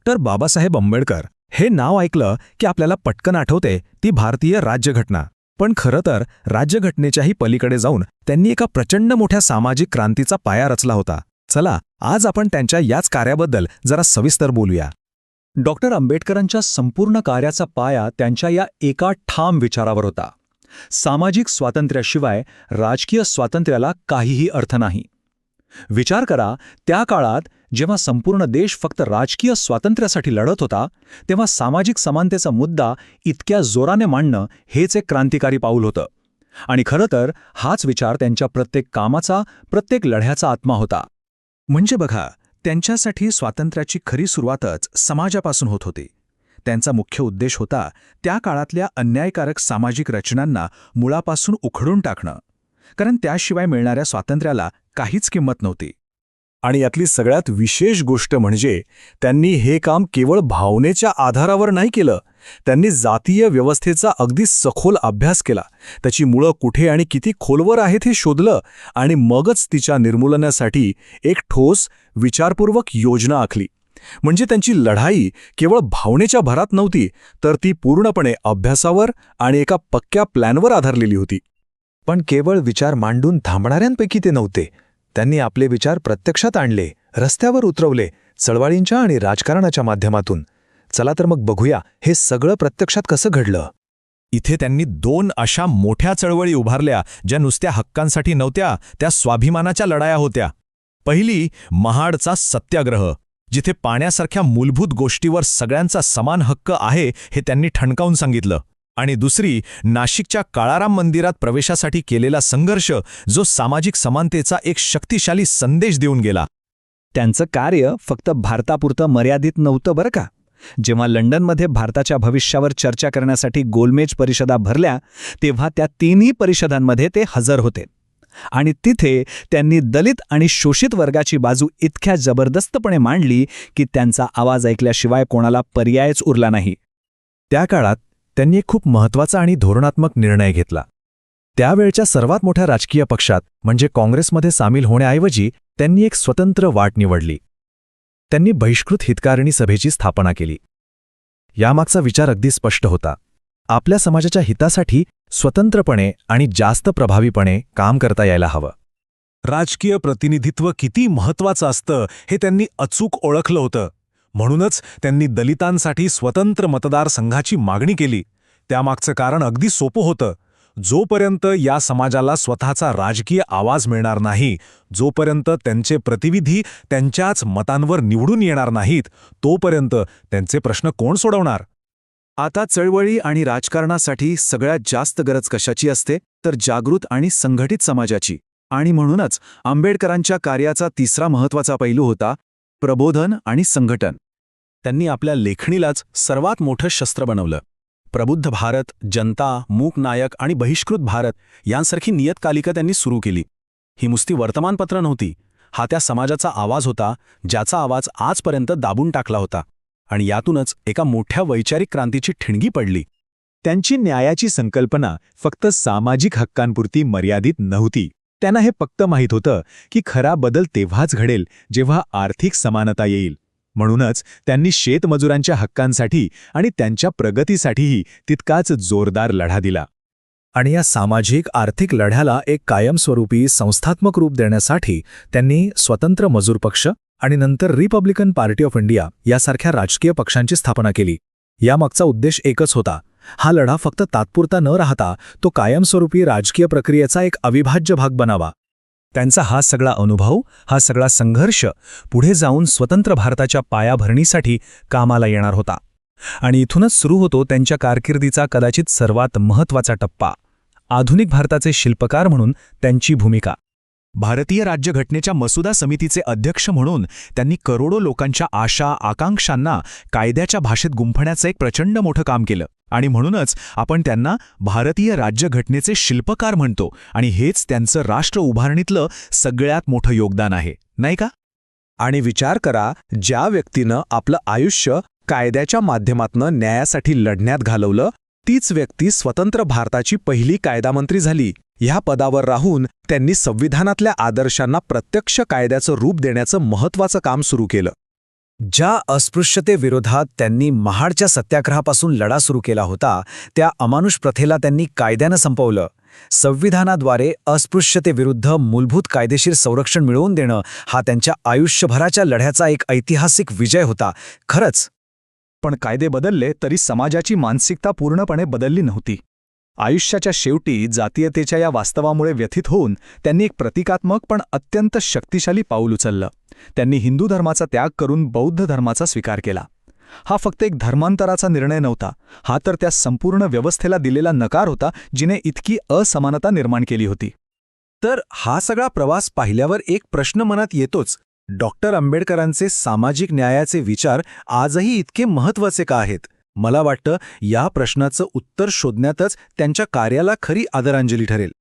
Doctor Babasaheb Ambedkar हे नाव ऐकलं की आपल्याला पटकन आठवते ती भारतीय राज्यघटना. पण खरं तर राज्यघटनेच्याही पलीकडे जाऊन त्यांनी एका प्रचंड मोठ्या सामाजिक क्रांतीचा पाया रचला होता. चला आज आपण त्यांच्या याच कार्याबद्दल जरा सविस्तर बोलूया. डॉक्टर आंबेडकरांच्या संपूर्ण कार्याचा पाया त्यांच्या या एका ठाम विचारावर होता. सामाजिक स्वातंत्र्याशिवाय राजकीय स्वातंत्र्याला काहीही अर्थ नाही. विचार करा, त्या काळात जेव्हा संपूर्ण देश फक्त राजकीय स्वातंत्र्यासाठी लढत होता, तेव्हा सामाजिक समानतेचा मुद्दा इतक्या जोराने मांडणं हेच एक क्रांतिकारी पाऊल होतं. आणि खरं तर हाच विचार त्यांच्या प्रत्येक कामाचा, प्रत्येक लढ्याचा आत्मा होता. म्हणजे बघा, त्यांच्यासाठी स्वातंत्र्याची खरी सुरुवातच समाजापासून होत होती. त्यांचा मुख्य उद्देश होता त्या काळातल्या अन्यायकारक सामाजिक रचनांना मुळापासून उखडून टाकणं, कारण त्याशिवाय मिळणाऱ्या स्वातंत्र्याला काहीच किंमत नव्हती. आणि यातली सगळ्यात विशेष गोष्ट म्हणजे त्यांनी हे काम केवळ भावनेच्या आधारावर नाही केलं. त्यांनी जातीय व्यवस्थेचा अगदी सखोल अभ्यास केला, त्याची मुळं कुठे आणि किती खोलवर आहेत हे शोधलं आणि मगच तिच्या निर्मूलनासाठी एक ठोस, विचारपूर्वक योजना आखली. म्हणजे त्यांची लढाई केवळ भावनेच्या भरात नव्हती, तर ती पूर्णपणे अभ्यासावर आणि एका पक्क्या प्लॅनवर आधारलेली होती. पण केवळ विचार मांडून थांबणाऱ्यांपैकी ते नव्हते. त्यांनी आपले विचार प्रत्यक्षात आणले, रस्त्यावर उतरवले, चळवळींच्या आणि राजकारणाच्या माध्यमातून. चला तर मग बघूया हे सगळं प्रत्यक्षात कसं घडलं. इथे त्यांनी 2 अशा मोठ्या चळवळी उभारल्या ज्या नुसत्या हक्कांसाठी नव्हत्या, त्या स्वाभिमानाच्या लढाया होत्या. पहिली महाडचा सत्याग्रह, जिथे पाण्यासारख्या मूलभूत गोष्टीवर सगळ्यांचा समान हक्क आहे हे त्यांनी ठणकावून सांगितलं. आणि दुसरी नाशिकच्या काळाराम मंदिरात प्रवेशासाठी केलेला संघर्ष, जो सामाजिक समानतेचा एक शक्तिशाली संदेश देऊन गेला. त्यांचं कार्य फक्त भारतापुरतं मर्यादित नव्हतं बरं का. जेव्हा लंडनमध्ये भारताच्या भविष्यावर चर्चा करण्यासाठी गोलमेज परिषदा भरल्या, तेव्हा त्या 3ही परिषदांमध्ये ते हजर होते. आणि तिथे त्यांनी दलित आणि शोषित वर्गाची बाजू इतक्या जबरदस्तपणे मांडली की त्यांचा आवाज ऐकल्याशिवाय कोणाला पर्यायच उरला नाही. त्या काळात त्यांनी एक खूप महत्त्वाचा आणि धोरणात्मक निर्णय घेतला. त्यावेळच्या सर्वात मोठ्या राजकीय पक्षात म्हणजे काँग्रेसमध्ये सामील होण्याऐवजी त्यांनी एक स्वतंत्र वाट निवडली. त्यांनी बहिष्कृत हितकारिणी सभेची स्थापना केली. यामागचा विचार अगदी स्पष्ट होता. आपल्या समाजाच्या हितासाठी स्वतंत्रपणे आणि जास्त प्रभावीपणे काम करता यायला हवं. राजकीय प्रतिनिधित्व किती महत्त्वाचं असतं हे त्यांनी अचूक ओळखलं होतं. म्हणूनच त्यांनी दलितांसाठी स्वतंत्र मतदारसंघाची मागणी केली. त्यामागचं कारण अगदी सोपं होतं. जोपर्यंत या समाजाला स्वतःचा राजकीय आवाज मिळणार नाही, जोपर्यंत त्यांचे प्रतिनिधी त्यांच्याच मतांवर निवडून येणार नाहीत, तोपर्यंत त्यांचे प्रश्न कोण सोडवणार? आता चळवळी आणि राजकारणासाठी सगळ्यात जास्त गरज कशाची असते, तर जागृत आणि संघटित समाजाची. आणि म्हणूनच आंबेडकरांच्या कार्याचा तिसरा महत्त्वाचा पैलू होता प्रबोधन आणि संघटन. त्यांनी आपल्या लेखणीलाच सर्वात मोठं शस्त्र बनवलं. प्रबुद्ध भारत, जनता, मूक नायक आणि बहिष्कृत भारत यांसारखी नियतकालिका त्यांनी सुरू केली. ही नुसती वर्तमानपत्र नव्हती, हा त्या समाजाचा आवाज होता, ज्याचा आवाज आजपर्यंत दाबून टाकला होता. आणि यातूनच एका मोठ्या वैचारिक क्रांतीची ठिणगी पडली. त्यांची न्यायाची संकल्पना फक्त सामाजिक हक्कांपुरती मर्यादित नव्हती. त्यांना हे पक्क माहीत होतं की खरा बदल तेव्हाच घडेल जेव्हा आर्थिक समानता येईल. म्हणूनच त्यांनी शेतमजुरांच्या हक्कांसाठी आणि त्यांच्या प्रगतीसाठीही तितकाच जोरदार लढा दिला. आणि या सामाजिक आर्थिक लढ्याला एक कायमस्वरूपी संस्थात्मक रूप देण्यासाठी त्यांनी स्वतंत्र मजूर पक्ष आणि नंतर रिपब्लिकन पार्टी ऑफ इंडिया यासारख्या राजकीय पक्षांची स्थापना केली. यामागचा उद्देश एकच होता. हा लढा फक्त तात्पुरता न राहता तो कायमस्वरूपी राजकीय प्रक्रियेचा एक अविभाज्य भाग बनावा. त्यांचा हा सगळा अनुभव, हा सगळा संघर्ष पुढे जाऊन स्वतंत्र भारताच्या पायाभरणीसाठी कामाला येणार होता. आणि इथूनच सुरू होतो त्यांच्या कारकिर्दीचा कदाचित सर्वात महत्त्वाचा टप्पा, आधुनिक भारताचे शिल्पकार म्हणून त्यांची भूमिका. भारतीय राज्यघटनेच्या मसुदा समितीचे अध्यक्ष म्हणून त्यांनी करोडो लोकांच्या आशा, आकांक्षांना कायद्याच्या भाषेत गुंफण्याचं एक प्रचंड मोठं काम केलं. आणि म्हणूनच आपण त्यांना भारतीय राज्यघटनेचे शिल्पकार म्हणतो. आणि हेच त्यांचं राष्ट्र उभारणीतलं सगळ्यात मोठं योगदान आहे, नाही का? आणि विचार करा, ज्या व्यक्तीनं आपलं आयुष्य कायद्याच्या माध्यमातून न्यायासाठी लढण्यात घालवलं, तीच व्यक्ती स्वतंत्र भारताची पहिली कायदामंत्री झाली. ह्या पदावर राहून त्यांनी संविधानातल्या आदर्शांना प्रत्यक्ष कायद्याचं रूप देण्याचं महत्त्वाचं काम सुरू केलं. ज्या अस्पृश्यतेविरोधात त्यांनी महाडच्या सत्याग्रहापासून लढा सुरू केला होता, त्या अमानुष प्रथेला त्यांनी कायद्यानं संपवलं. संविधानाद्वारे अस्पृश्यतेविरुद्ध मूलभूत कायदेशीर संरक्षण मिळवून देणं हा त्यांच्या आयुष्यभराच्या लढ्याचा एक ऐतिहासिक विजय होता. खरंच. पण कायदे बदलले तरी समाजाची मानसिकता पूर्णपणे बदलली नव्हती. आयुष्याच्या शेवटी जातीयतेच्या या वास्तवामुळे व्यथित होऊन त्यांनी एक प्रतिकात्मक पण अत्यंत शक्तिशाली पाऊल उचललं. त्यांनी हिंदू धर्माचा त्याग करून बौद्ध धर्माचा स्वीकार केला. हा फक्त एक धर्मांतराचा निर्णय नव्हता, हा तर त्या संपूर्ण व्यवस्थेला दिलेला नकार होता जिने इतकी असमानता निर्माण केली होती. तर हा सगळा प्रवास पाहिल्यावर एक प्रश्न मनात येतोच. डॉक्टर आंबेडकरांचे सामाजिक न्यायाचे विचार आजही इतके महत्त्वाचे का आहेत? मला वाटतं या प्रश्नाचं उत्तर शोधण्यातच त्यांच्या कार्याला खरी आदरांजली ठरेल.